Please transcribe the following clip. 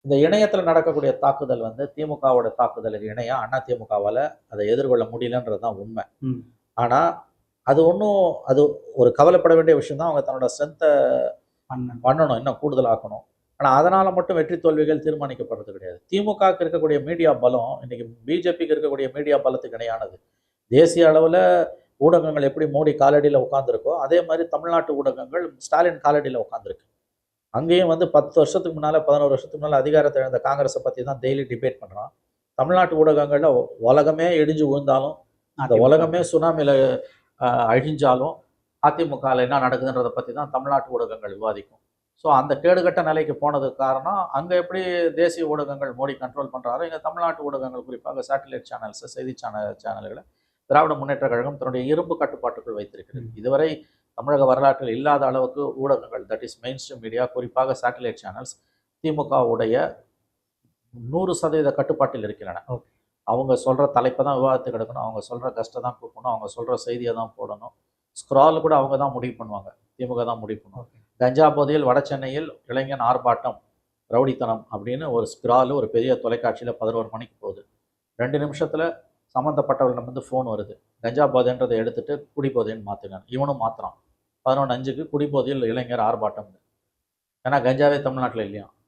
இந்த இணையத்துல நடக்கக்கூடிய தாக்குதல் வந்து திமுகவோட தாக்குதலுக்கு இணையா அதிமுகவால அதை எதிர்கொள்ள முடியலன்றது தான் உண்மை. ம். ஆனா அது ஒன்றும் அது ஒரு கவலைப்பட வேண்டிய விஷயம் தான். அவங்க தன்னோட ஸ்ட்ரென்த்தை பண்ணணும், இன்னும் கூடுதல் ஆக்கணும். ஆனால் அதனால மட்டும் வெற்றி தோல்விகள் தீர்மானிக்கப்படுறது கிடையாது. திமுகவுக்கு இருக்கக்கூடிய மீடியா பலம் இன்னைக்கு பிஜேபிக்கு இருக்கக்கூடிய மீடியா பலத்துக்கு இணையானது. தேசிய அளவில் ஊடகங்கள் எப்படி மோடி காலடியில் உட்காந்துருக்கோ அதே மாதிரி தமிழ்நாட்டு ஊடகங்கள் ஸ்டாலின் காலடியில் உட்காந்துருக்கு. அங்கேயும் வந்து 10 வருஷத்துக்கு முன்னால் 11 வருஷத்துக்கு முன்னால் அதிகாரத்தை இழந்த காங்கிரஸை பற்றி தான் டெய்லி டிபேட் பண்ணுறான். தமிழ்நாட்டு ஊடகங்களில் உலகமே இடிஞ்சு விழுந்தாலும், அந்த உலகமே சுனாமியில் அழிஞ்சாலும், அதிமுகவில் என்ன நடக்குதுன்றதை பற்றி தான் தமிழ்நாட்டு ஊடகங்கள் விவாதிக்கும். ஸோ அந்த கேடுகட்ட நிலைக்கு போனதுக்கு காரணம், அங்கே எப்படி தேசிய ஊடகங்கள் மோடி கண்ட்ரோல் பண்ணுறாரோ, இங்கே தமிழ்நாட்டு ஊடகங்கள் குறிப்பாக சேட்டலைட் சேனல்ஸ், செய்தி சேனல்களை திராவிட முன்னேற்ற கழகம் தன்னுடைய இரும்பு கட்டுப்பாட்டுக்குள் வைத்திருக்கிறது. இதுவரை தமிழக வரலாற்றில் இல்லாத அளவுக்கு ஊடகங்கள், that is main stream media, குறிப்பாக சேட்டலைட் சேனல்ஸ் திமுகவுடைய 100% கட்டுப்பாட்டில் இருக்கின்றன. அவங்க சொல்கிற தலைப்பை தான் விவாதத்துக்கு எடுக்கணும், அவங்க சொல்கிற கஷ்டம் தான் கொடுக்கணும், அவங்க சொல்கிற செய்தியை தான் போடணும். ஸ்க்ரால் கூட அவங்க தான் முடிவு பண்ணுவாங்க, திமுக தான் முடிவு பண்ணுவாங்க. கஞ்சா போதையில் வட சென்னையில் இளைஞன் ஆர்ப்பாட்டம், ரவுடித்தனம் அப்படின்னு ஒரு ஸ்க்ரால் ஒரு பெரிய தொலைக்காட்சியில் 11 மணிக்கு போகுது. 2 நிமிஷத்தில் சம்மந்தப்பட்டவர்களிடம் வந்து ஃபோன் வருது, கஞ்சா போதைன்றதை எடுத்துட்டு குடிபோதைன்னு மாற்றுங்க. இவனும் மாற்றுறான். 11:05க்கு குடிபோதையில் இளைஞர் ஆர்ப்பாட்டம். ஏன்னா கஞ்சாவே தமிழ்நாட்டில் இல்லையா.